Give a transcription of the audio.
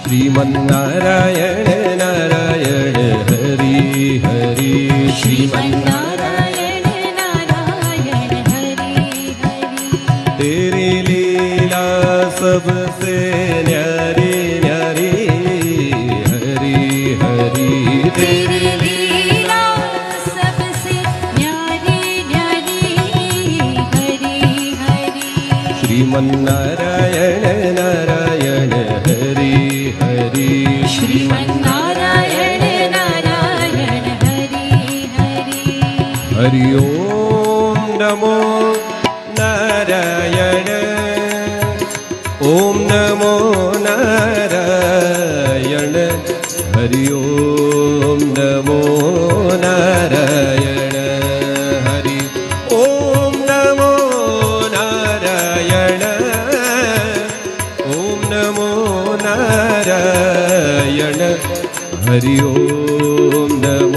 श्रीमन्नारायण नारायण हरि हरि श्रीमन्नारायण नारायण हरि हरि तेरी लीला सबसे न्यारी न्यारी हरि हरि तेरी लीला सबसे न्यारी न्यारी हरि हरि श्रीमन्नारायण नारायण हरि हरि श्रीमन्नारायण नारायण हरि हरि हरि ओम नमो नारायण ओम नमो नारायण हरि ओम नमो नारायण हरि ओम नमो नारायण ओम नमो नारायण हरि ओम नमो